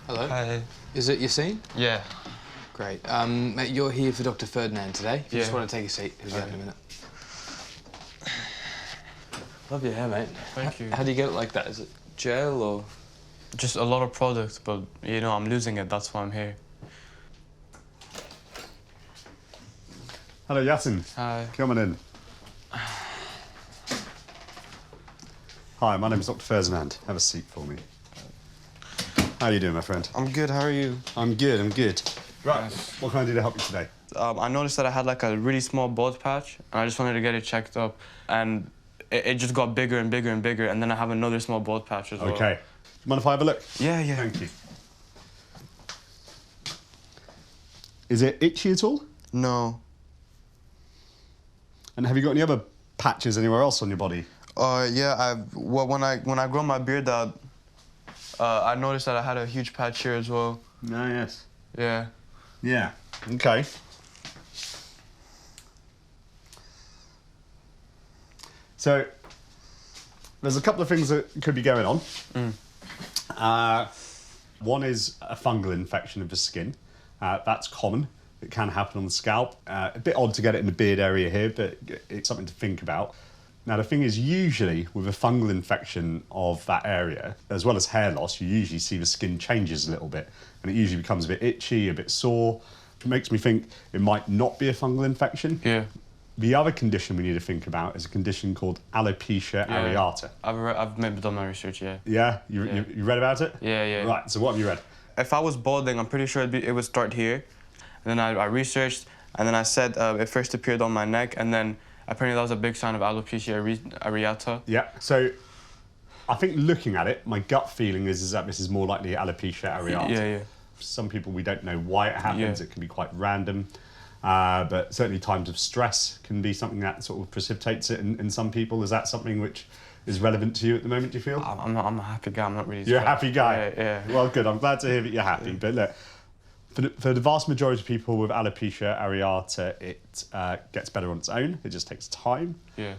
Hello. Hi. Is it Yassine? Yeah. Great. Mate, you're here for Dr. Ferdinand today. If you just want to take a seat, he'll be out in a minute. Love your hair, mate. Thank you. How do you get it like that? Is it gel or...? Just a lot of products, but, you know, I'm losing it. That's why I'm here. Hello, Yasin. Hi. Come on in. Hi, my name's Dr. Ferdinand. Have a seat for me. How are you doing, my friend? I'm good. How are you? I'm good, I'm good. Right, what can I do to help you today? I noticed that I had, like, a really small bald patch, and I just wanted to get it checked up, and it just got bigger and bigger and bigger, and then I have another small bald patch as well. OK. Do you mind if I have a look? Yeah, yeah. Thank you. Is it itchy at all? No. And have you got any other patches anywhere else on your body? Yeah, well, when I grow my beard out, I noticed that I had a huge patch here as well. Oh, yes. Yeah. Yeah, OK. So, there's a couple of things that could be going on. One is a fungal infection of the skin. That's common. It can happen on the scalp. A bit odd to get it in the beard area here, but it's something to think about. Now, the thing is, usually with a fungal infection of that area, as well as hair loss, you usually see the skin changes a little bit, and it usually becomes a bit itchy, a bit sore. It makes me think it might not be a fungal infection. Yeah. The other condition we need to think about is a condition called alopecia areata. I've maybe done my research, yeah. Yeah? You read about it? Yeah, yeah. Right, so what have you read? If I was balding, I'm pretty sure it would start here. And then I researched, and then I said it first appeared on my neck, and then apparently that was a big sign of alopecia areata. Yeah, so I think looking at it, my gut feeling is that this is more likely alopecia areata. Yeah, yeah. For some people, we don't know why it happens. Yeah. It can be quite random. But certainly times of stress can be something that sort of precipitates it in some people. Is that something which is relevant to you at the moment, do you feel? I'm a happy guy. I'm not really... You're a happy guy? Yeah, yeah. Well, good. I'm glad to hear that you're happy. But look, for the vast majority of people with alopecia areata, it gets better on its own. It just takes time. Yeah.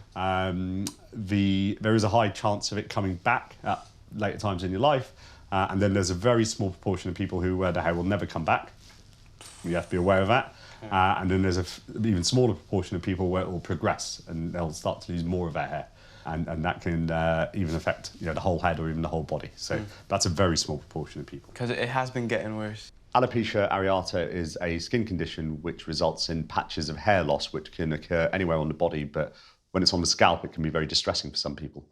There is a high chance of it coming back at later times in your life. And then there's a very small proportion of people who the hair will never come back. You have to be aware of that. And then there's an even smaller proportion of people where it will progress and they'll start to lose more of their hair. And that can even affect the whole head or even the whole body. So that's a very small proportion of people. Because it has been getting worse. Alopecia areata is a skin condition which results in patches of hair loss which can occur anywhere on the body, but when it's on the scalp it can be very distressing for some people.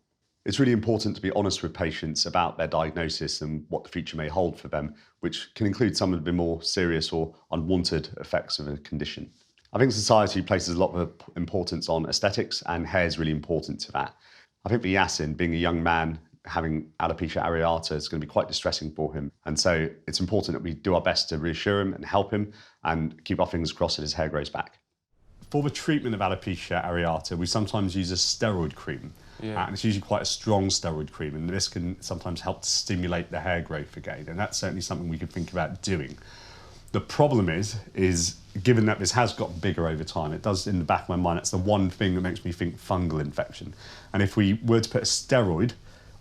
It's really important to be honest with patients about their diagnosis and what the future may hold for them, which can include some of the more serious or unwanted effects of a condition. I think society places a lot of importance on aesthetics, and hair is really important to that. I think for Yasin, being a young man, having alopecia areata is going to be quite distressing for him. And so it's important that we do our best to reassure him and help him and keep our fingers crossed that his hair grows back. For the treatment of alopecia areata, we sometimes use a steroid cream. Yeah. And it's usually quite a strong steroid cream, and this can sometimes help to stimulate the hair growth again, and that's certainly something we could think about doing. The problem is given that this has got bigger over time, it does, in the back of my mind, it's the one thing that makes me think fungal infection. And if we were to put a steroid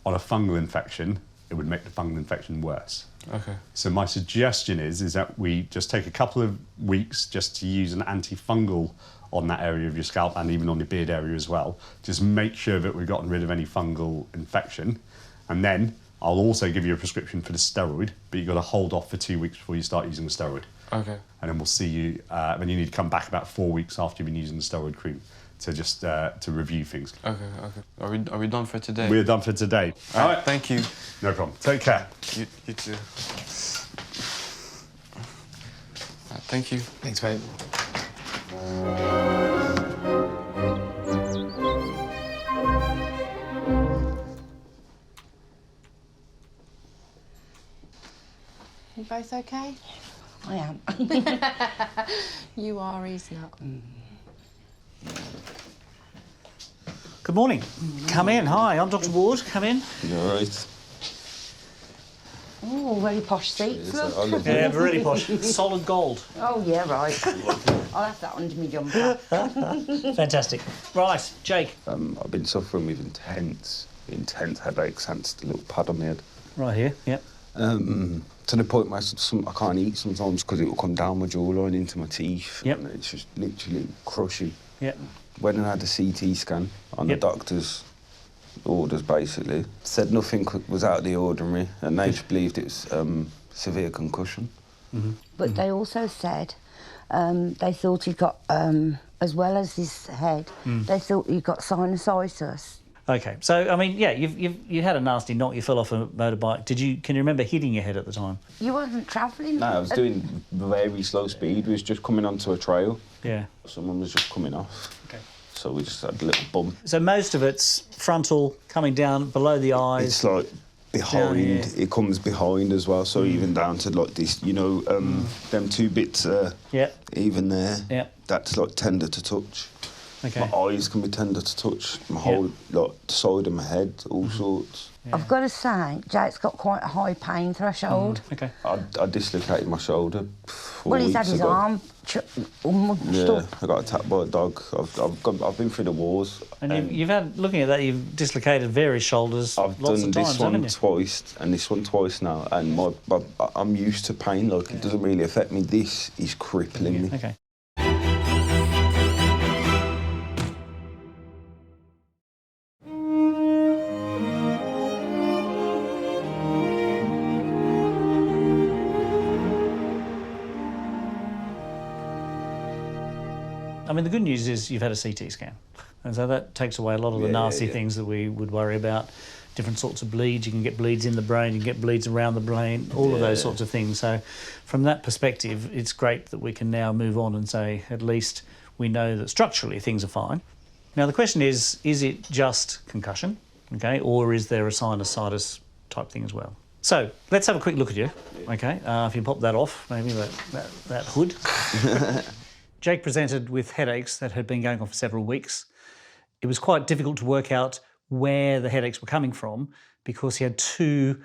on a fungal infection, it would make the fungal infection worse. Okay. So my suggestion is that we just take a couple of weeks just to use an antifungal on that area of your scalp and even on the beard area as well. Just make sure that we've gotten rid of any fungal infection. And then I'll also give you a prescription for the steroid, but you've got to hold off for 2 weeks before you start using the steroid. Okay. And then we'll see you, then you need to come back about 4 weeks after you've been using the steroid cream to just to review things. Okay, okay. Are we done for today? We're done for today. All right, thank you. No problem. Take care. You too. Thank you. Thanks, mate. You both okay? I am. You are, he's not. Good morning. Come in. Hi, I'm Dr. Ward. Come in. You all right? Oh, very posh seats. Look. Yeah, really posh. Solid gold. Oh, yeah, right. I'll have that under my jumper. Fantastic. Right, Jake. I've been suffering with intense headaches, hence the little pad on my head. Right here, yep. To the point where I can't eat sometimes because it will come down my jawline into my teeth. Yep. And it's just literally crushing. Yep. When I had a CT scan on the doctor's orders, basically, said nothing was out of the ordinary, and they just believed it was severe concussion. But they also said they thought he got, as well as his head, they thought he got sinusitis. Okay, so I mean, yeah, you had a nasty knock. You fell off a motorbike. Can you remember hitting your head at the time? You wasn't travelling? No, I was doing very slow speed. We was just coming onto a trail. Yeah. Someone was just coming off. Okay. So we just had a little bump. So most of it's frontal, coming down below the eyes. It's like behind. It comes behind as well. So even down to like this, you know, them two bits. Yep. Even there. Yep. That's like tender to touch. Okay. My eyes can be tender to touch. My whole like side of my head, all sorts. Yeah. I've got to say, Jake's got quite a high pain threshold. Okay. I dislocated my shoulder. Well, he's had his arm stuff. I got attacked by a dog. I've been through the wars. And you've had, looking at that, you've dislocated various shoulders I've lots done of times, this one haven't you? twice and this one twice now, and I'm used to pain. Like it doesn't really affect me. This is crippling me. Okay. I mean, the good news is you've had a CT scan. And so that takes away a lot of the nasty things that we would worry about. Different sorts of bleeds. You can get bleeds in the brain, you can get bleeds around the brain, all of those sorts of things. So from that perspective, it's great that we can now move on and say, at least we know that structurally things are fine. Now, the question is it just concussion, okay, or is there a sinusitis type thing as well? So let's have a quick look at you, okay? If you pop that off, maybe that hood. Jake presented with headaches that had been going on for several weeks. It was quite difficult to work out where the headaches were coming from because he had two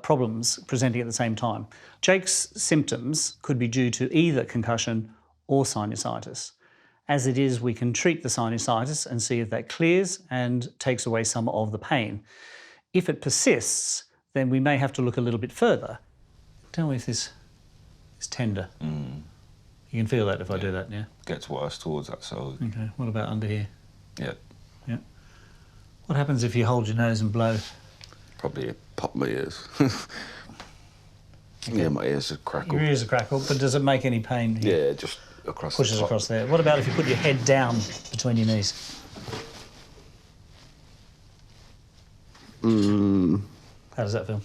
problems presenting at the same time. Jake's symptoms could be due to either concussion or sinusitis. As it is, we can treat the sinusitis and see if that clears and takes away some of the pain. If it persists, then we may have to look a little bit further. Tell me if this is tender. You can feel that if I do that, yeah? Gets worse towards that side. Okay, what about under here? Yeah. Yeah. What happens if you hold your nose and blow? Probably pop my ears. Yeah, my ears are crackled. Your ears are crackled, but does it make any pain? Yeah, just across Pushes the top. across there. What about if you put your head down between your knees? How does that feel?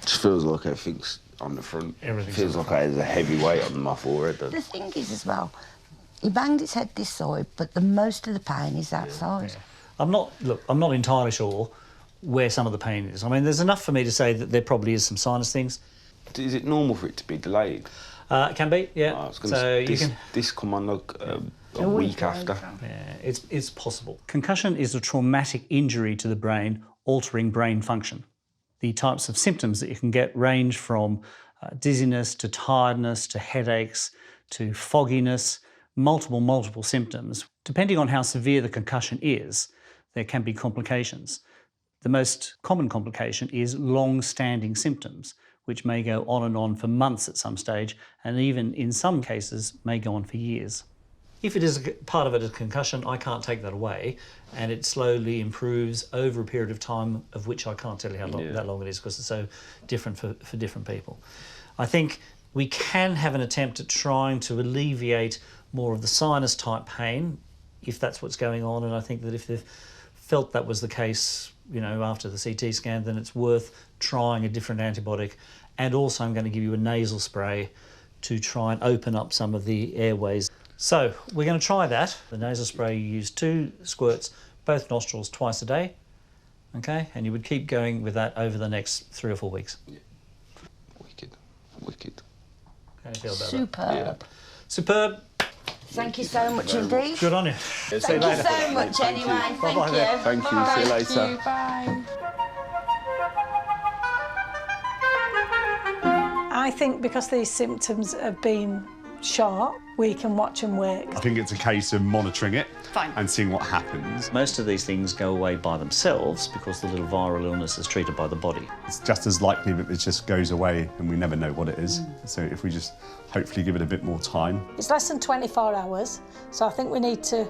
Just feels like everything's on the front. Everything's feels on the like there's a heavy weight on my forehead. The thing is as well, he banged his head this side, but the most of the pain is that side. Yeah. I'm not entirely sure where some of the pain is. I mean, there's enough for me to say that there probably is some sinus things. Is it normal for it to be delayed? It can be, yeah. I was gonna say, this come on like a week after. Yeah, it's possible. Concussion is a traumatic injury to the brain, altering brain function. The types of symptoms that you can get range from dizziness to tiredness to headaches to fogginess, multiple symptoms. Depending on how severe the concussion is, there can be complications. The most common complication is long-standing symptoms, which may go on and on for months at some stage, and even in some cases may go on for years. If it is part of it is concussion, I can't take that away, and it slowly improves over a period of time of which I can't tell you how long, that long it is because it's so different for different people. I think we can have an attempt at trying to alleviate more of the sinus type pain if that's what's going on, and I think that if they've felt that was the case, you know, after the CT scan, then it's worth trying a different antibiotic, and also I'm going to give you a nasal spray to try and open up some of the airways. So we're going to try that. The nasal spray, you use 2 squirts, both nostrils, twice a day, okay? And you would keep going with that over the next 3 or 4 weeks. Yeah. Wicked. How do you feel about Superb. that? Superb. Thank you so much indeed. Good on you. Thank you so much anyway. Bye-bye Thank then. you. Thank you. See you later. Bye. I think because these symptoms have been sharp, we can watch and wait. I think it's a case of monitoring it Fine. and seeing what happens. Most of these things go away by themselves because the little viral illness is treated by the body. It's just as likely that it just goes away and we never know what it is. So if we just hopefully give it a bit more time. It's less than 24 hours, so I think we need to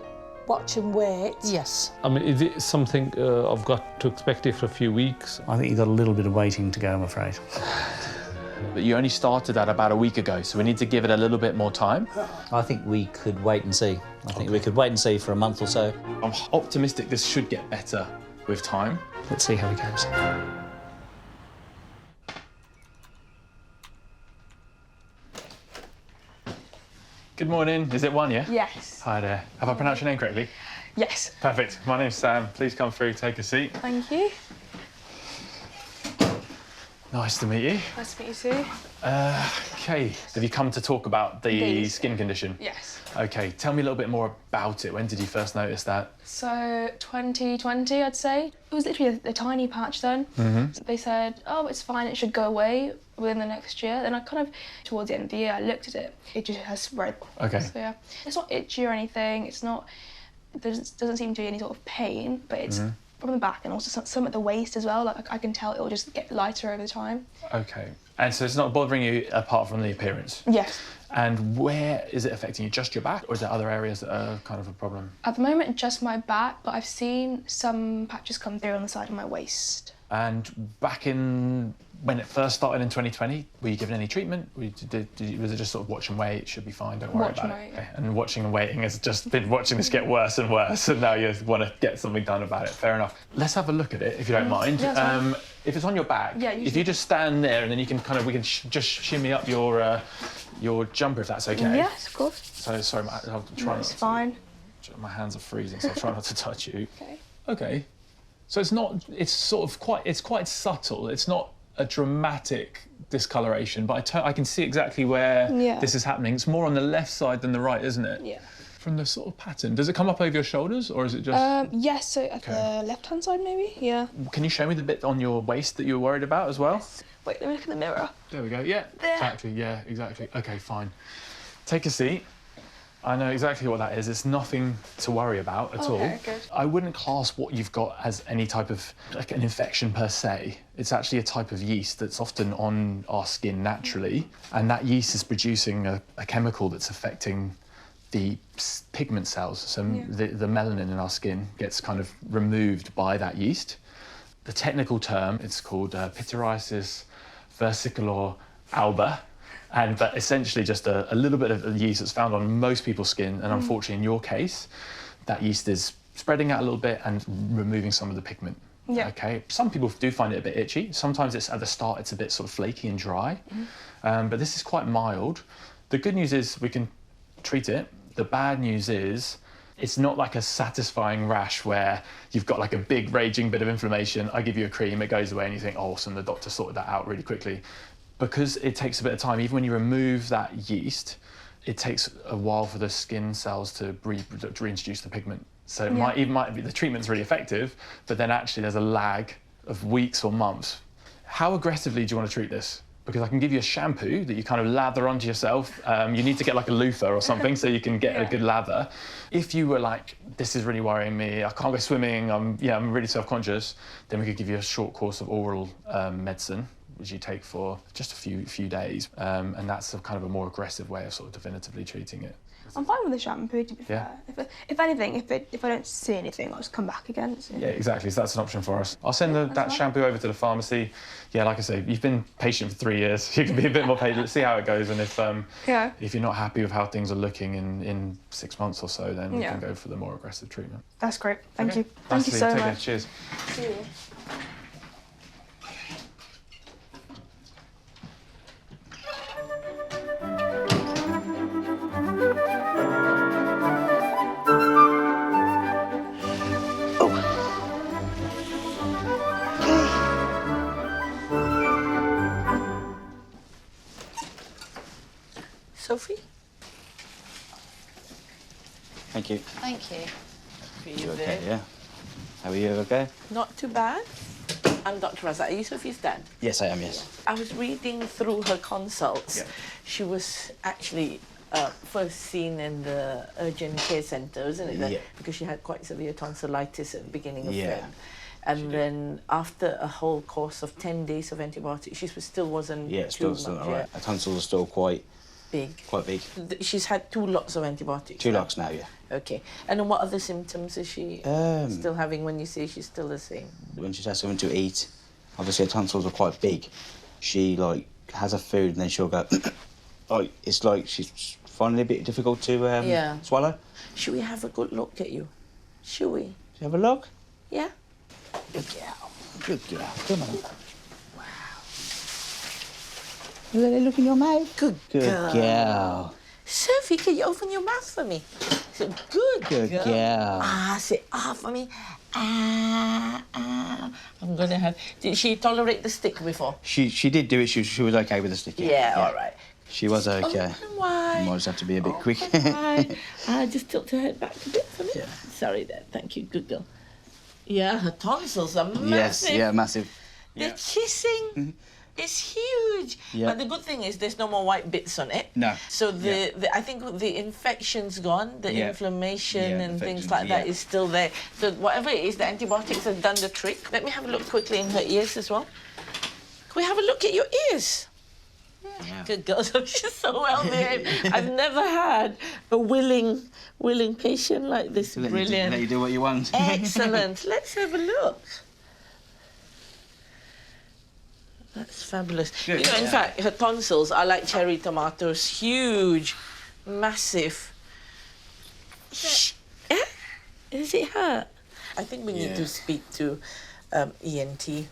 watch and wait. Yes. I mean, is it something I've got to expect it for a few weeks? I think you've got a little bit of waiting to go, I'm afraid. But you only started that about a week ago, so we need to give it a little bit more time. I think we could wait and see. I think we could wait and see for a month or so. I'm optimistic this should get better with time. Let's see how it goes. Good morning. Is it one, yeah? Yes. Hi there. Have I pronounced your name correctly? Yes. Perfect. My name's Sam. Please come through, take a seat. Thank you. Nice to meet you. Nice to meet you too. Okay. Have you come to talk about the skin condition? Yes. Okay. Tell me a little bit more about it. When did you first notice that? So 2020, I'd say. It was literally a tiny patch then. So they said, oh, it's fine, it should go away within the next year. Then I kind of, towards the end of the year, I looked at it. It just has spread. Okay. So yeah, it's not itchy or anything. It's not, there doesn't seem to be any sort of pain, but it's from the back and also some at the waist as well. Like I can tell it'll just get lighter over the time. Okay. And so it's not bothering you apart from the appearance? Yes. And where is it affecting you? Just your back, or is there other areas that are kind of a problem? At the moment, just my back, but I've seen some patches come through on the side of my waist. And back in when it first started in 2020, were you given any treatment? Was it just sort of watch and wait? It should be fine. Don't worry about it. Okay. And watching and waiting has just been watching this get worse and worse, and now you want to get something done about it. Fair enough. Let's have a look at it if you don't mind. Yeah, if it's on your back, yeah, if you just stand there and then you can kind of just shimmy up your jumper if that's okay. Yes, of course. So sorry, I'll try. It's fine. My hands are freezing, so I'll try not to touch you. Okay. Okay. So it's not. It's sort of quite. It's quite subtle. It's not a dramatic discoloration, but I can see exactly where this is happening. It's more on the left side than the right, isn't it? Yeah. From the sort of pattern. Does it come up over your shoulders, or is it just? Yes. So at the left-hand side, maybe. Yeah. Can you show me the bit on your waist that you were worried about as well? Yes. Wait, let me look in the mirror. There we go. Yeah. There. Exactly. Yeah. Exactly. Okay. Fine. Take a seat. I know exactly what that is. It's nothing to worry about at all. Good. I wouldn't class what you've got as any type of like an infection per se. It's actually a type of yeast that's often on our skin naturally, and that yeast is producing a chemical that's affecting the pigment cells. So the melanin in our skin gets kind of removed by that yeast. The technical term, it's called pityriasis versicolor alba. And but essentially just a little bit of yeast that's found on most people's skin, and unfortunately in your case, that yeast is spreading out a little bit and removing some of the pigment. Yeah. Okay. Some people do find it a bit itchy. Sometimes it's at the start it's a bit sort of flaky and dry, but this is quite mild. The good news is we can treat it. The bad news is it's not like a satisfying rash where you've got like a big raging bit of inflammation. I give you a cream, it goes away, and you think, oh, awesome, the doctor sorted that out really quickly. Because it takes a bit of time, even when you remove that yeast, it takes a while for the skin cells to reintroduce the pigment. So it might be the treatment's really effective, but then actually there's a lag of weeks or months. How aggressively do you want to treat this? Because I can give you a shampoo that you kind of lather onto yourself. You need to get like a loofah or something so you can get a good lather. If you were like, this is really worrying me, I can't go swimming, I'm really self-conscious, then we could give you a short course of oral medicine, which you take for just a few days, and that's a kind of a more aggressive way of sort of definitively treating it. I'm fine with the shampoo, to be fair. If anything, if I don't see anything, I'll just come back again. So. Yeah, exactly. So that's an option for us. I'll send that shampoo over to the pharmacy. Yeah, like I say, you've been patient for 3 years. You can be a bit more patient. See how it goes, and if you're not happy with how things are looking in 6 months or so, then we can go for the more aggressive treatment. That's great. Thank you. Nice Thank you so much. much. Cheers. See you. Sophie? Thank you. Thank you. You okay, yeah? How are you, okay? Not too bad. I'm Dr. Raza. Are you Sophie's dad? Yes, I am, yes. I was reading through her consults. Yeah. She was actually first seen in the urgent care centre, isn't it? Yeah. Because she had quite severe tonsillitis at the beginning of Yeah. Feb. And then after a whole course of 10 days of antibiotics, she still wasn't Yeah, too still much. all right. Her tonsils are still quite Big. Quite big. She's had 2 lots of antibiotics. 2 lots now, yeah. Okay. And then what other symptoms is she still having when you say she's still the same? When she has something to eat, obviously her tonsils are quite big. She like has her food and then she'll go like it's like she's finding it a bit difficult to swallow. Should we have a good look at you? Should we? Should we have a look? Yeah. Good girl. Good girl. Come on. Let me look in your mouth. Good girl. Sophie, can you open your mouth for me? So good girl. Ah, say for me. I'm gonna have. Did she tolerate the stick before? She did do it. She was okay with the stick. Yeah, all right. She was okay. Why? Might just have to be a bit quick. Just tilt her head back a bit for me. Yeah. Sorry, Dad. Thank you. Good girl. Yeah, her tonsils are massive. Yes, yeah, massive. They're kissing. It's huge. Yeah. But the good thing is there's no more white bits on it. No. So I think the infection's gone, the inflammation and things like that is still there. So whatever it is, the antibiotics have done the trick. Let me have a look quickly in her ears as well. Can we have a look at your ears? Yeah. Good girl. She's so well behaved. I've never had a willing patient like this. Brilliant. Let you do what you want. Excellent. Let's have a look. That's fabulous. Good, you know, in fact, her tonsils are like cherry tomatoes. Huge, massive. Is it hurt? I think we need to speak to ENT,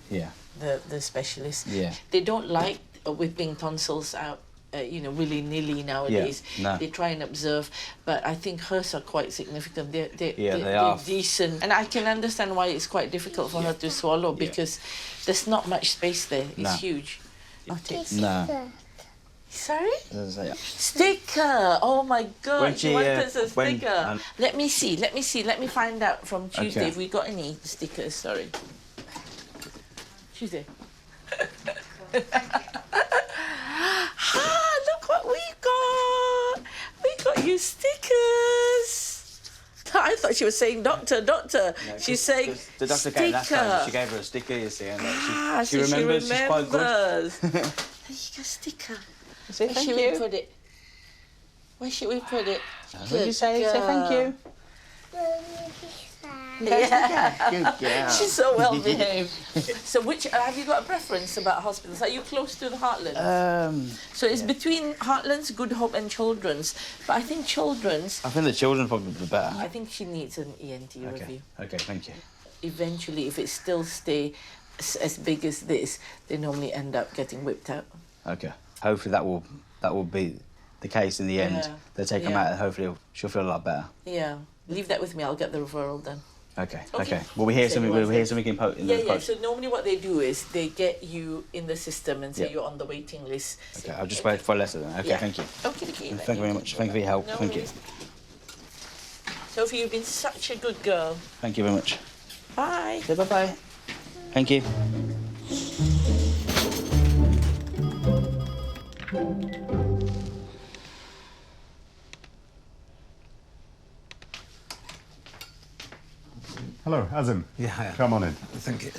the specialist. Yeah. They don't like whipping tonsils out, willy-nilly nowadays. Yeah, no. They try and observe, but I think hers are quite significant. They're are decent. And I can understand why it's quite difficult for her to swallow because there's not much space there. It's huge. No. Sorry? Yeah. Sticker! Oh my God, When she she, wanted a sticker. when- Let me see. Let me find out from Tuesday Okay. if we got any stickers. Sorry. Tuesday. Look what we got! We got you stickers! I thought she was saying doctor. No, She's saying the doctor sticker. came last time. She gave her a sticker, you see, and she so remembers. She's quite good. There you go, sticker. Say Where thank should you. we put it? Where should we put it? What did you say? Say thank you. Yeah. Good girl. She's so well behaved. So which have you got a preference about hospitals? Are you close to the Heartlands? So it's between Heartlands, Good Hope and Children's. But I think Children's, I think the children probably be better. I think she needs an ENT review. Okay, thank you. Eventually, if it still stay as big as this, they normally end up getting whipped out. Okay. Hopefully that will be the case in the end. Yeah. They'll take them Yeah. out and hopefully she'll feel a lot better. Yeah. Leave that with me. I'll get the referral done. Okay. Okay. Will we hear So something? you Will we hear want something in the post? So normally what they do is they get you in the system and say Yeah. you're on the waiting list. Okay. I'll just wait for a letter then. Okay. Yeah. Thank you. Okay. Thank you very much. Thank you for your help. No Thank you. worries. Sophie, you've been such a good girl. Thank you very much. Bye. Say bye-bye. Thank you. Hello, Azim. Yeah, hiya. Come on in. Thank you.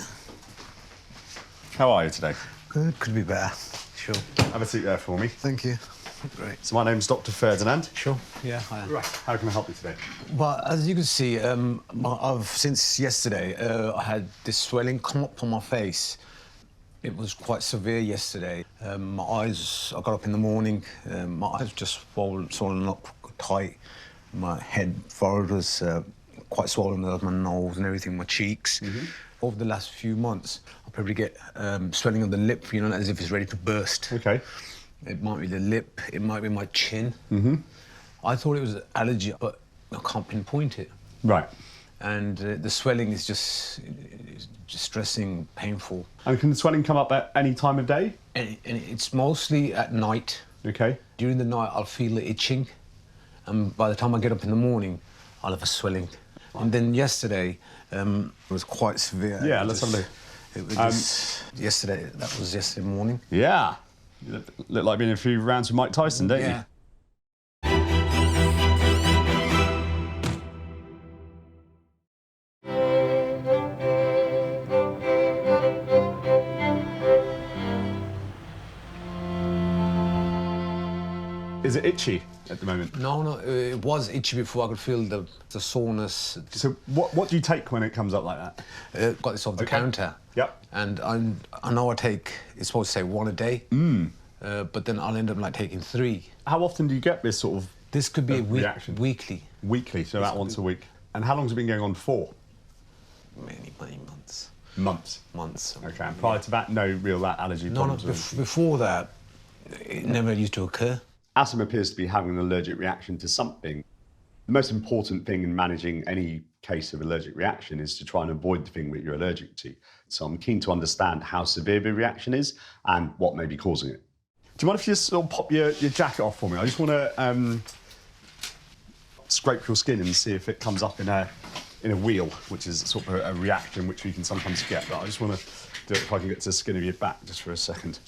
How are you today? Good, could be better. Sure. Have a seat there for me. Thank you. Great. So my name's Dr. Ferdinand. Sure. Yeah, hiya. Right. How can I help you today? Well, as you can see, since yesterday, I had this swelling come up on my face. It was quite severe yesterday. My eyes, I got up in the morning, my eyes just swollen up tight. My head, forehead was quite swollen, my nose and everything, my cheeks. Over the last few months, I probably get swelling of the lip, you know, as if it's ready to burst. Okay. It might be the lip, it might be my chin. I thought it was allergy, but I can't pinpoint it. Right. And the swelling is just distressing, painful. And can the swelling come up at any time of day? And it's mostly at night. Okay. During the night, I'll feel the itching. And by the time I get up in the morning, I'll have a swelling. And then yesterday, it was quite severe. Yeah, let's have a look. It was yesterday, that was yesterday morning. Yeah. You look like being a few rounds with Mike Tyson, don't Yeah. you? Is it itchy at the moment? No, it was itchy before. I could feel the soreness. So what do you take when it comes up like that? Got this off the counter. Yep. And I know I take, it's supposed to say 1 a day, but then I'll end up like taking 3. How often do you get this sort of This could be a reaction? weekly. Weekly, so about once a week. And how long has it been going on for? Many months. Months? Okay, and prior to that, no real allergy problems? No, before that, it never used to occur. Asim appears to be having an allergic reaction to something. The most important thing in managing any case of allergic reaction is to try and avoid the thing that you're allergic to. So I'm keen to understand how severe the reaction is and what may be causing it. Do you mind if you just sort of pop your jacket off for me? I just want to scrape your skin and see if it comes up in a wheal, which is sort of a reaction which we can sometimes get. But I just want to do it if I can get to the skin of your back just for a second.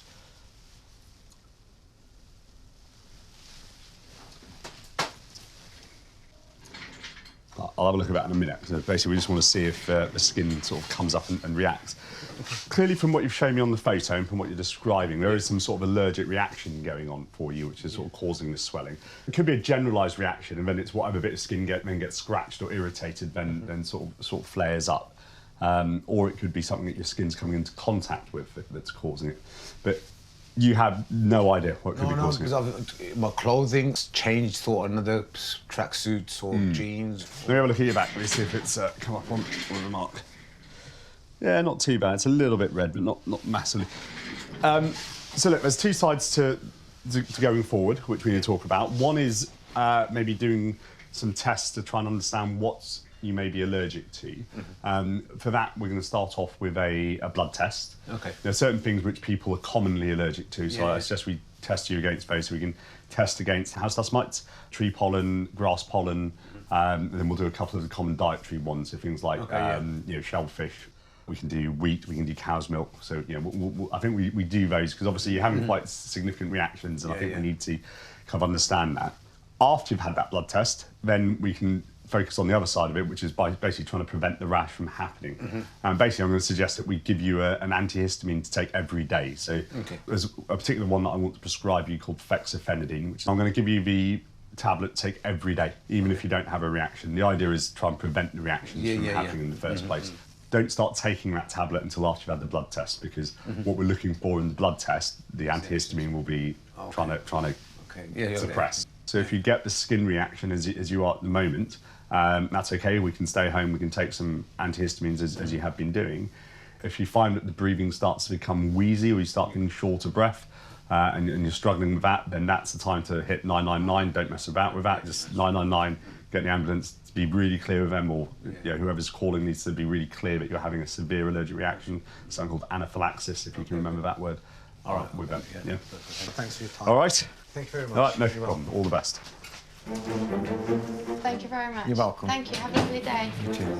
I'll have a look at that in a minute. So basically, we just want to see if the skin sort of comes up and reacts. Clearly, from what you've shown me on the photo and from what you're describing, there is some sort of allergic reaction going on for you, which is sort of causing this swelling. It could be a generalised reaction, and then it's whatever bit of skin then gets scratched or irritated, then sort of flares up. Or it could be something that your skin's coming into contact with that's causing it. But you have no idea what could be causing it. No, because my clothing's changed for another tracksuits or jeans. Let me have a look at your back. Let me see if it's come up on the mark. Yeah, not too bad. It's a little bit red, but not massively. So look, there's 2 sides to going forward, which we need to talk about. One is maybe doing some tests to try and understand what you may be allergic to. For that, we're going to start off with a blood test. Okay. There are certain things which people are commonly allergic to, so I suggest we test you against those, so we can test against house dust mites, tree pollen, grass pollen, and then we'll do a couple of the common dietary ones, so things like shellfish. We can do wheat, we can do cow's milk. So, I think we do those because obviously you're having quite significant reactions, and I think we need to kind of understand that. After you've had that blood test, then we can focus on the other side of it, which is by basically trying to prevent the rash from happening. And basically, I'm going to suggest that we give you an antihistamine to take every day. So there's a particular one that I want to prescribe you called fexofenadine, which I'm going to give you the tablet to take every day, even if you don't have a reaction. The idea is to try and prevent the reactions from happening in the first place. Don't start taking that tablet until after you've had the blood test, because what we're looking for in the blood test, the antihistamine will be trying to suppress. So if you get the skin reaction as you are at the moment, that's okay. We can stay home. We can take some antihistamines as you have been doing. If you find that the breathing starts to become wheezy or you start getting short of breath and you're struggling with that, then that's the time to hit 999. Don't mess about with that. Just 999. Get the ambulance. To be really clear with them, or whoever's calling needs to be really clear that you're having a severe allergic reaction, something called anaphylaxis, if you can remember that word. All right, with them. Yeah. Thanks for your time. All right. Thank you very much. All right, no problem. All the best. Thank you very much. You're welcome. Thank you. Have a lovely day. You too.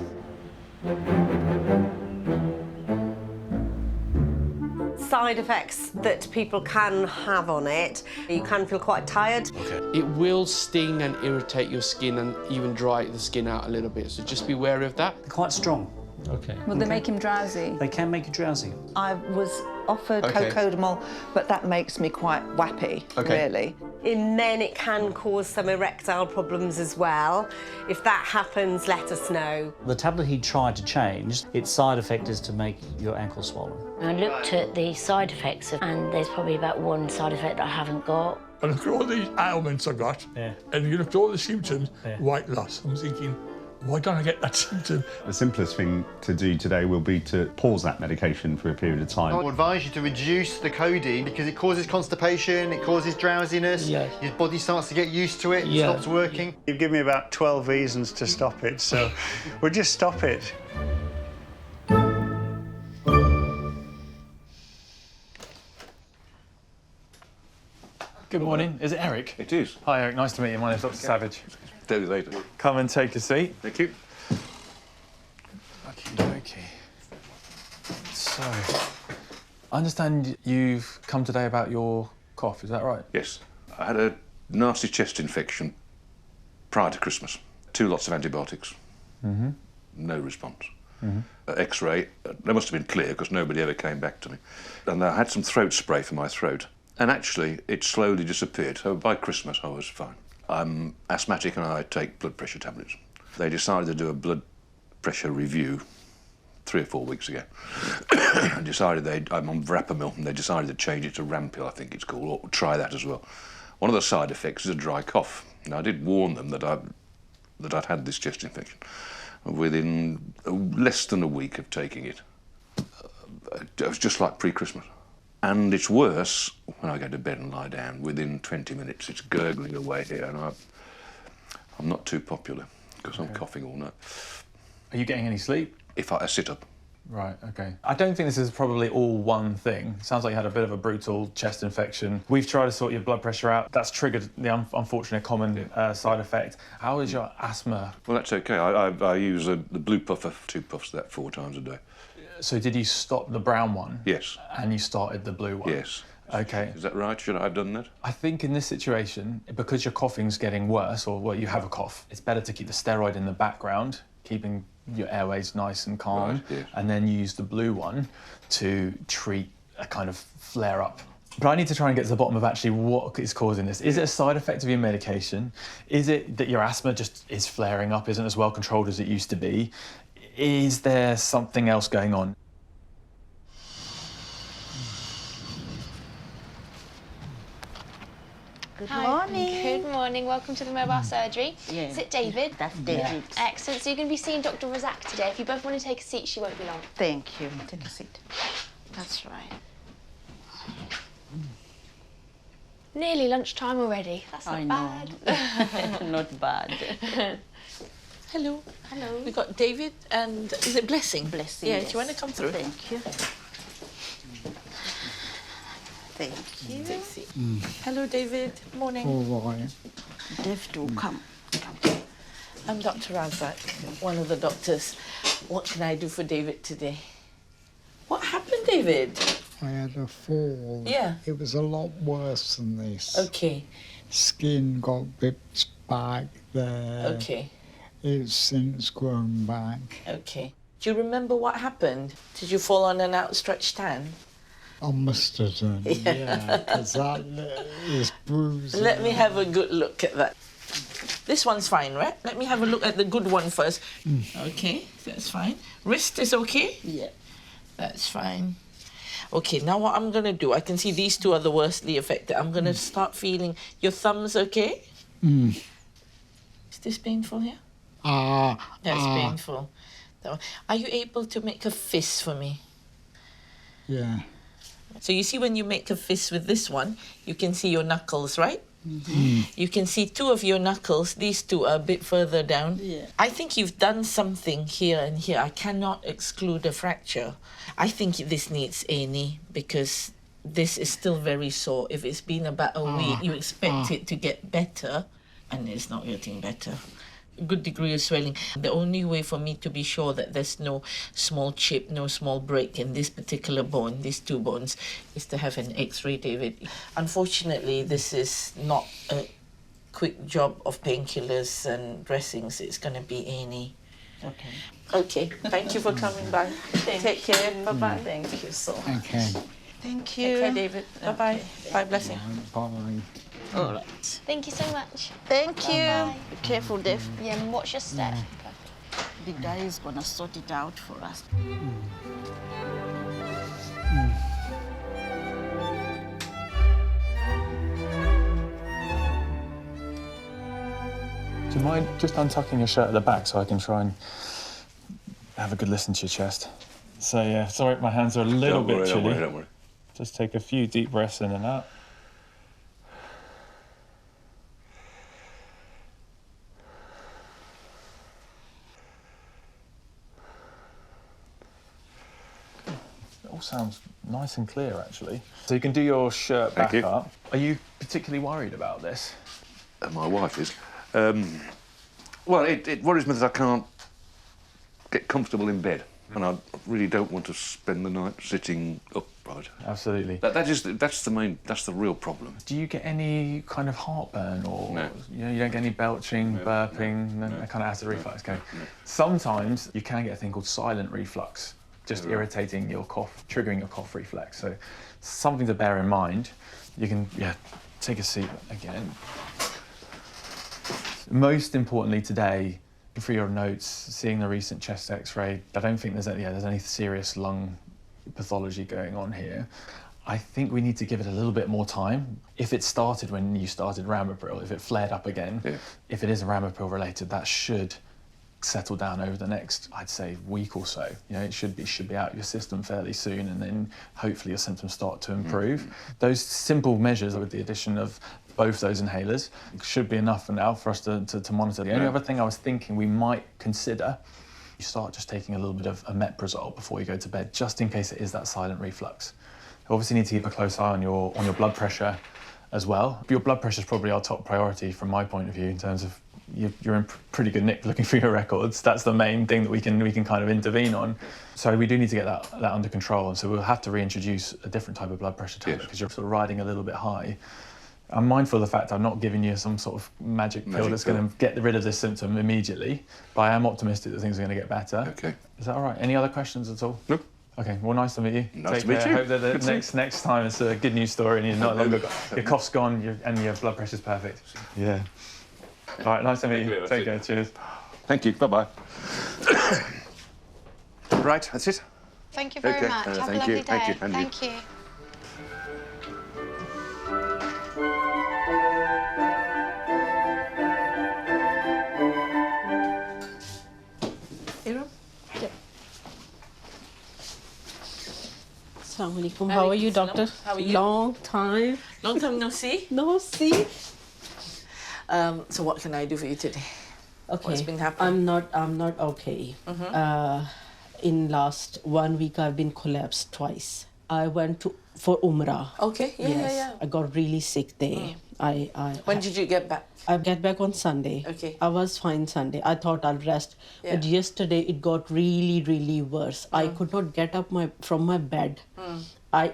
Side effects that people can have on it. You can feel quite tired. It will sting and irritate your skin and even dry the skin out a little bit, so just be wary of that. They're quite strong. Okay. Will they make him drowsy? They can make you drowsy. I was offered cocodamol, but that makes me quite wappy, really. In men, it can cause some erectile problems as well. If that happens, let us know. The tablet he tried to change, its side effect is to make your ankle swollen. I looked at the side effects, and there's probably about 1 side effect that I haven't got. I look at all these ailments I've got, and you look at all the symptoms, weight loss. I'm thinking, why don't I get that symptom? The simplest thing to do today will be to pause that medication for a period of time. I would advise you to reduce the codeine because it causes constipation, it causes drowsiness, your body starts to get used to it, it stops working. You've given me about 12 reasons to stop it, so we'll just stop it. Good morning. Is it Eric? It is. Hi, Eric. Nice to meet you. My name's Dr. Savage. Daily later. Come and take a seat. Thank you. Okay. So, I understand you've come today about your cough. Is that right? Yes. I had a nasty chest infection prior to Christmas. 2 lots of antibiotics. No response. X-ray, they must have been clear because nobody ever came back to me. And I had some throat spray for my throat. And actually, it slowly disappeared. So by Christmas, I was fine. I'm asthmatic and I take blood pressure tablets. They decided to do a blood pressure review 3 or 4 weeks ago. And decided I'm on Verapamil, and they decided to change it to Rampil, I think it's called, or try that as well. One of the side effects is a dry cough. Now, I did warn them that I'd had this chest infection. Within less than a week of taking it, it was just like pre-Christmas. And it's worse when I go to bed and lie down. Within 20 minutes, it's gurgling away here, and I'm not too popular because I'm coughing all night. Are you getting any sleep? If I sit up. Right, okay. I don't think this is probably all one thing. Sounds like you had a bit of a brutal chest infection. We've tried to sort your blood pressure out. That's triggered the unfortunate common side effect. How is your asthma? Well, that's okay. I use the blue puffer, 2 puffs of that 4 times a day. So did you stop the brown one? Yes. And you started the blue one? Yes. Okay. Is that right? Should I have done that? I think in this situation, because your coughing's getting worse, or well, you have a cough, it's better to keep the steroid in the background, keeping your airways nice and calm, Right, yes. and then use the blue one to treat a kind of flare-up. But I need to try and get to the bottom of actually what is causing this. Is it a side effect of your medication? Is it that your asthma just is flaring up, isn't as well controlled as it used to be? Is there something else going on? Good Hi. morning. Good morning. Welcome to the mobile surgery. Yeah. Is it David? That's David. Excellent. So you're going to be seeing Dr. Razak today. If you both want to take a seat, she won't be long. Thank you. Take a seat. That's right. Nearly lunchtime already. That's not bad. Not bad. Hello. Hello. We got David and is it Blessing? Blessing. Yeah, yes. do you want to come through? Thank you. Thank you. Daisy. Hello, David. Morning. All right. David will come. I'm Dr. Razak, one of the doctors. What can I do for David today? What happened, David? I had a fall. Yeah. It was a lot worse than this. Okay. Skin got ripped back there. Okay. It's since grown back. Okay. Do you remember what happened? Did you fall on an outstretched hand? I must have done, yeah, because that is bruised. Let me have a good look at that. This one's fine, right? Let me have a look at the good one first. Okay, that's fine. Wrist is okay? Yeah. That's fine. Okay, now what I'm going to do, I can see these two are the worstly affected. I'm going to start feeling your thumbs, okay? Is this painful here? That's painful. Are you able to make a fist for me? Yeah. So you see when you make a fist with this one, you can see your knuckles, right? You can see 2 of your knuckles. These 2 are a bit further down. Yeah. I think you've done something here and here. I cannot exclude a fracture. I think this needs A&E because this is still very sore. If it's been about a week, you expect it to get better, and it's not getting better. Good degree of swelling. The only way for me to be sure that there's no small chip, no small break in this particular bone, these 2 bones, is to have an X-ray, David. Unfortunately, this is not a quick job of painkillers and dressings. It's going to be A&E. Okay. Okay, thank you for coming by. Take care. Bye-bye. Thank you so much. Okay. Thank you. Take care, David. Bye-bye. Bye, Blessing. Bye. All right. Thank you so much. Thank you. Bye-bye. Be careful, Dave. Yeah, and watch your step. The guy is going to sort it out for us. Do you mind just untucking your shirt at the back so I can try and have a good listen to your chest? So yeah, sorry, my hands are a little bit chilly. Don't worry. Just take a few deep breaths in and out. It all sounds nice and clear, actually. So you can do your shirt back up. Are you particularly worried about this? My wife is. Well, it worries me that I can't get comfortable in bed, and I really don't want to spend the night sitting upright. Absolutely. That's the real problem. Do you get any kind of heartburn or No. you don't get any belching, burping, that kind of acid reflux? Okay. Sometimes you can get a thing called silent reflux. just irritating your cough, triggering your cough reflex. So something to bear in mind. You can, take a seat again. Most importantly today, for your notes, seeing the recent chest X-ray, I don't think there's any serious lung pathology going on here. I think we need to give it a little bit more time. If it started when you started Ramipril, if it flared up again, if it is Ramipril related, that should settle down over the next, I'd say, week or so. You know, it should be out of your system fairly soon, and then hopefully your symptoms start to improve. Those simple measures with the addition of both those inhalers should be enough for now for us to monitor. The only other thing I was thinking we might consider, you start just taking a little bit of omeprazole before you go to bed, just in case it is that silent reflux. You obviously need to keep a close eye on your blood pressure as well. Your blood pressure is probably our top priority from my point of view in terms of you're in pretty good nick looking through your records. That's the main thing that we can kind of intervene on. So we do need to get that under control, and so we'll have to reintroduce a different type of blood pressure tablet because you're sort of riding a little bit high. I'm mindful of the fact I'm not giving you some sort of magic pill that's going to get rid of this symptom immediately, but I am optimistic that things are going to get better. Okay. Is that all right? Any other questions at all? No. Okay, well, nice to meet you. Nice to meet you. I hope that the next time it's a good news story and you're not longer your cough's gone and your blood pressure's perfect. Yeah. All right, nice to meet you. Take care, cheers. Thank you, bye-bye. Right, that's it. Thank you very much. Have a lovely day. Thank you. Assalamu alaikum. How are you, doctor? How are you? Long time. Long time no see. No see. So what can I do for you today? Okay. What's been happening? I'm not okay. In last 1 week, I've been collapsed twice. I went for Umrah. Okay. Yeah. I got really sick there. When did you get back? I get back on Sunday. Okay. I was fine Sunday. I thought I'll rest. Yeah. But yesterday it got really, really worse. I could not get up from my bed. I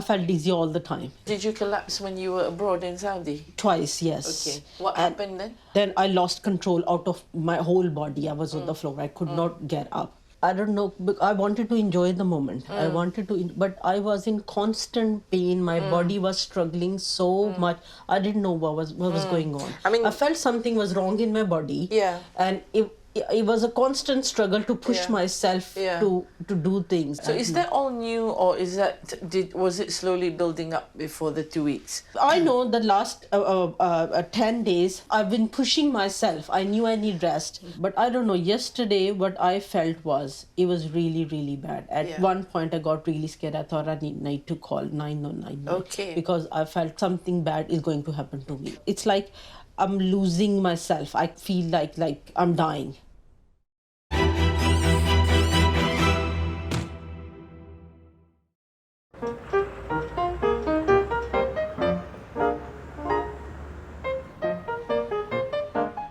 felt dizzy all the time. Did you collapse when you were abroad in Saudi? Twice, yes. Okay. What happened then? Then I lost control out of my whole body. I was on the floor. I could not get up. I don't know, I wanted to enjoy the moment. I wanted to, but I was in constant pain. My body was struggling so much. I didn't know what was going on. I mean, I felt something was wrong in my body. Yeah. And it was a constant struggle to push myself to do things. So is that all new, or was it slowly building up before the 2 weeks? I know the last 10 days I've been pushing myself. I knew I need rest, but I don't know. Yesterday, what I felt it was really, really bad. At one point, I got really scared. I thought I need to call 999. Okay. Because I felt something bad is going to happen to me. It's like I'm losing myself. I feel like I'm dying.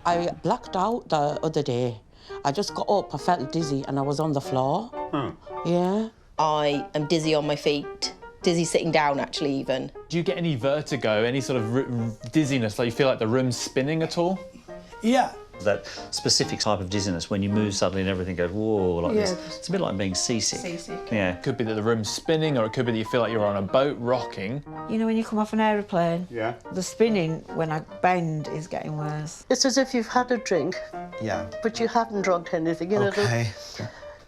I blacked out the other day. I just got up, I felt dizzy, and I was on the floor. Yeah. I am dizzy on my feet. Dizzy sitting down, actually, even. Do you get any vertigo, any sort of dizziness, like you feel like the room's spinning at all? Yeah. That specific type of dizziness when you move suddenly and everything goes whoa like this. It's a bit like being seasick. Yeah. It could be that the room's spinning, or it could be that you feel like you're on a boat rocking. You know when you come off an aeroplane? Yeah. The spinning when I bend is getting worse. It's as if you've had a drink, Yeah. but you haven't drunk anything. You know, Okay.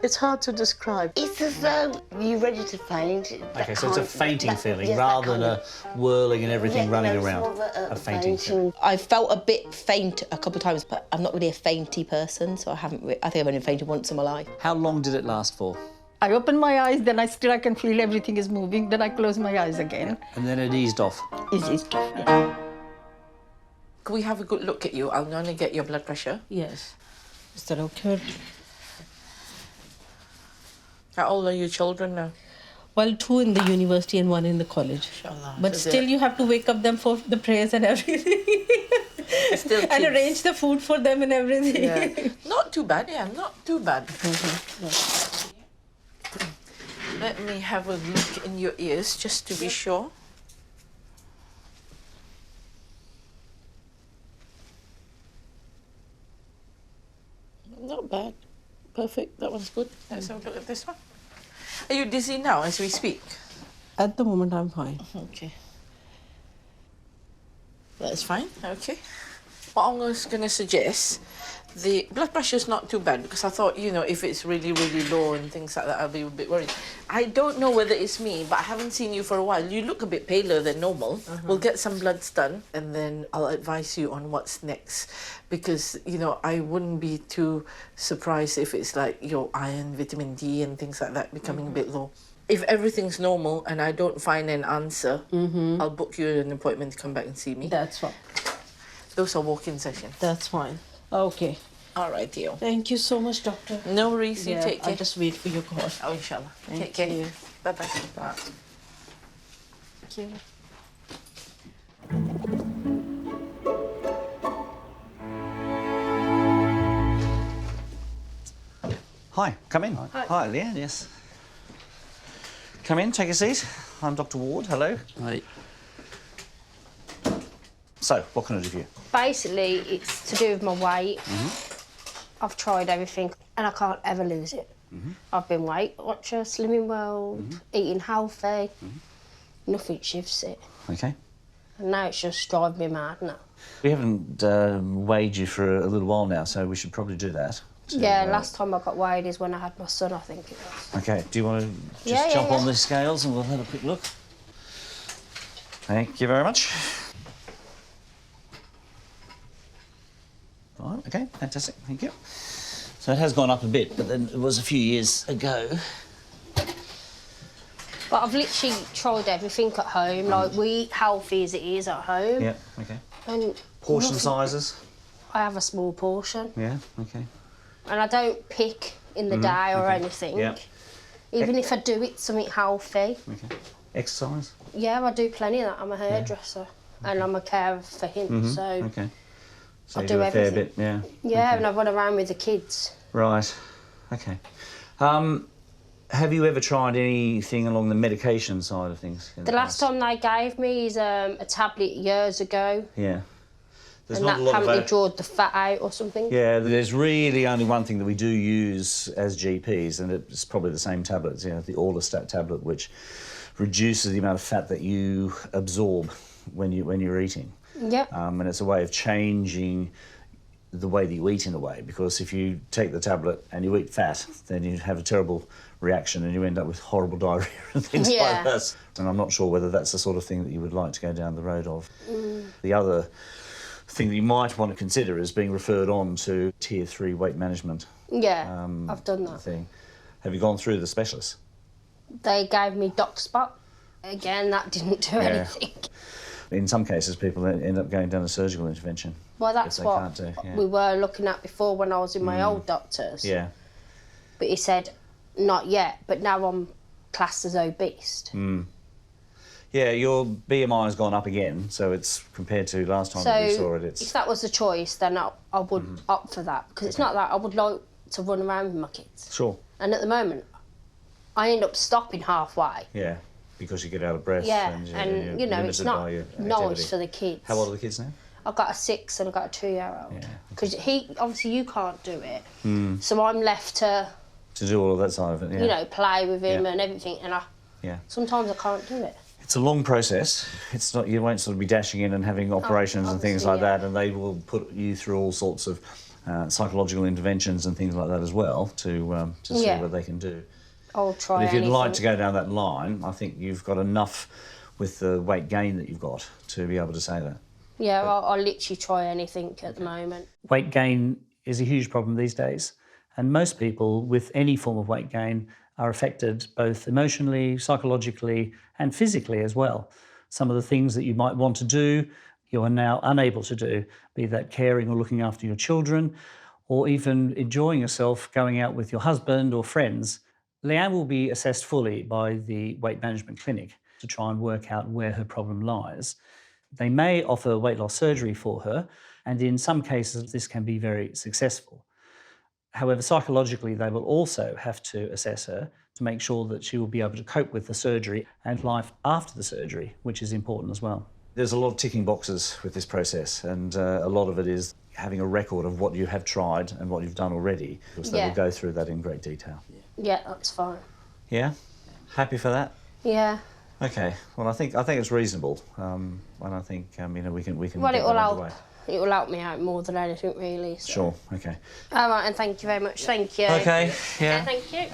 it's hard to describe. It's as though you're ready to faint. Okay, so it's a fainting feeling rather than a whirling and everything running around. A fainting feeling. I felt a bit faint a couple of times, but I'm not really a fainty person, so I think I've only fainted once in my life. How long did it last for? I open my eyes, then I can feel everything is moving, then I close my eyes again. And then it eased off. It eased off, yeah. Can we have a good look at you? I'll only get your blood pressure. Yes. Is that okay? How old are your children now? Well, 2 in the university and 1 in the college. Inshallah. But So still, you have to wake up them for the prayers and everything. Still and kids. arrange the food for them and everything. Yeah. Not too bad, not too bad. Let me have a look in your ears just to be sure. Not bad. Perfect. That one's good. Let's have a look at this one. Are you dizzy now as we speak? At the moment, I'm fine. Okay. That's fine, okay. What I was going to suggest, the blood pressure is not too bad because I thought, you know, if it's really, really low and things like that, I'll be a bit worried. I don't know whether it's me, but I haven't seen you for a while. You look a bit paler than normal. We'll get some bloods done and then I'll advise you on what's next because, you know, I wouldn't be too surprised if it's like your iron, vitamin D and things like that becoming a bit low. If everything's normal and I don't find an answer, I'll book you an appointment to come back and see me. That's fine. Those are walk-in sessions. That's fine. Okay. All right, dear. Thank you so much, doctor. No worries. You take care. I'll just wait for your call. Oh, inshallah. Thank Take care. you. Bye-bye. Bye. Thank you. Hi, come in. Hi, Leanne, yes. Come in, take a seat. I'm Dr. Ward, hello. Hi. So, what can I do for you? Basically, it's to do with my weight. I've tried everything and I can't ever lose it. I've been Weight Watcher, Slimming World, eating healthy. Nothing shifts it. Okay. And now it's just driving me mad now. We haven't weighed you for a little while now, so we should probably do that. Yeah, last time I got weighed is when I had my son, I think it was. Okay, do you want to just jump on the scales and we'll have a quick look? Thank you very much. Right, okay, fantastic, thank you. So it has gone up a bit, but then it was a few years ago. But I've literally tried everything at home. Like, we eat healthy as it is at home. Yeah, okay. And Portion nothing. sizes? I have a small portion. Yeah, okay. And I don't pick in the day or anything. Yeah. Even if I do it, something healthy. Okay. Exercise? Yeah, I do plenty of that. I'm a hairdresser and I'm a carer for him, so Okay. So I you do do a fair everything. bit, yeah. Yeah, and I run around with the kids. Right, okay. Have you ever tried anything along the medication side of things? The last time they gave me is a tablet years ago, Yeah. There's and not that a lot apparently of drawed the fat out or something. Yeah, there's really only one thing that we do use as GPs, and it's probably the same tablets, you know, the Orlistat tablet, which reduces the amount of fat that you absorb when you're eating. Yep. And it's a way of changing the way that you eat in a way, because if you take the tablet and you eat fat, then you have a terrible reaction and you end up with horrible diarrhoea and things like that. And I'm not sure whether that's the sort of thing that you would like to go down the road of. The other thing that you might want to consider is being referred on to Tier 3 weight management. Yeah, I've done that. Thing. Have you gone through the specialist? They gave me Doc Spot. Again, that didn't do anything. In some cases, people end up going down a surgical intervention. Well, that's they what can't do, yeah. we were looking at before when I was in my old doctor's. Yeah. But he said, not yet, but now I'm classed as obese. Yeah, your BMI has gone up again, so it's compared to last time that we saw it. It's if that was the choice, then I would opt for that, because it's not that I would like to run around with my kids. Sure. And at the moment, I end up stopping halfway. Yeah, because you get out of breath. Yeah, and and you know, it's limited not by your nice activity. for the kids. How old are the kids now? I've got a 6 and I've got a 2-year-old. Yeah. Because obviously you can't do it. So I'm left to, To do all of that side of it, yeah. you know, play with him Yeah. and everything, and Yeah. sometimes I can't do it. It's a long process. It's not, you won't sort of be dashing in and having operations and things like that, and they will put you through all sorts of psychological interventions and things like that as well to see what they can do. I'll try But if you'd like anything. to go down that line, I think you've got enough with the weight gain that you've got to be able to say that. Yeah, I'll literally try anything at the moment. Weight gain is a huge problem these days, and most people with any form of weight gain are affected both emotionally, psychologically, and physically as well. Some of the things that you might want to do, you are now unable to do, be that caring or looking after your children, or even enjoying yourself going out with your husband or friends. Leanne will be assessed fully by the weight management clinic to try and work out where her problem lies. They may offer weight loss surgery for her, and in some cases this can be very successful. However, psychologically, they will also have to assess her to make sure that she will be able to cope with the surgery and life after the surgery, which is important as well. There's a lot of ticking boxes with this process, and a lot of it is having a record of what you have tried and what you've done already, because they will go through that in great detail. Yeah, that's fine. Yeah? Happy for that? Yeah. Okay. Well, I think it's reasonable, and I think you know we can. Well, get it will that help. underway. It will help me out more than anything, really. So. Sure. Okay. All right, and thank you very much. Thank you. Okay. Yeah. Thank you.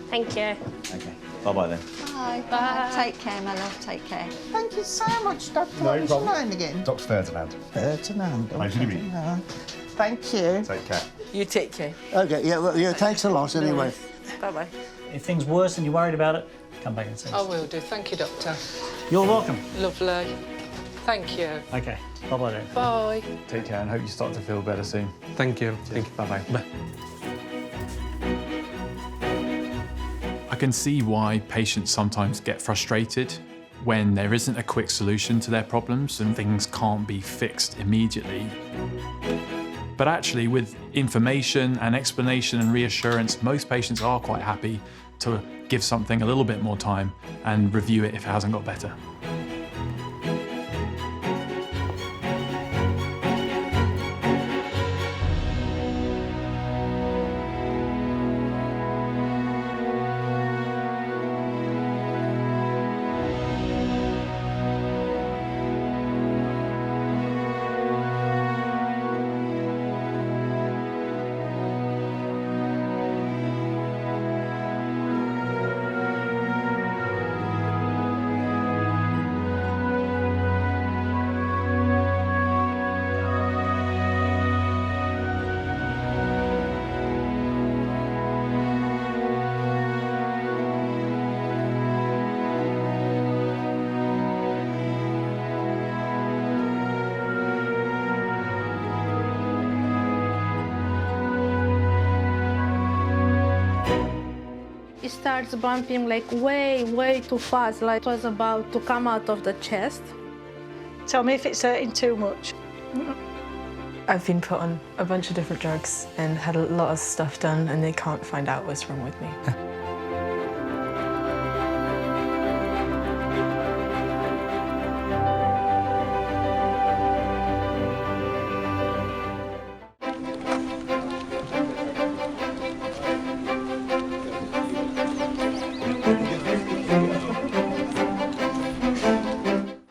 Thank you. Okay. Bye-bye then. Bye. Bye. Take care, my love. Take care. Thank you so much, Doctor. No What was your problem. name again? Dr. Ferdinand. Ferdinand. Pleasure to meet you. Thank you. Take care. You take care. Okay, yeah, well, yeah, thanks a lot anyway. Bye-bye. If things worse and you're worried about it, come back and see I us. will do. Thank you, Doctor. You're welcome. Lovely. Thank you. Okay. Bye-bye then. Bye. Take care and hope you start to feel better soon. Thank you. Thank you. Bye-bye. Bye. I can see why patients sometimes get frustrated when there isn't a quick solution to their problems and things can't be fixed immediately. But actually, with information and explanation and reassurance, most patients are quite happy to give something a little bit more time and review it if it hasn't got better. It starts bumping like way too fast, like it was about to come out of the chest. Tell me if it's hurting too much. I've been put on a bunch of different drugs and had a lot of stuff done, and they can't find out what's wrong with me.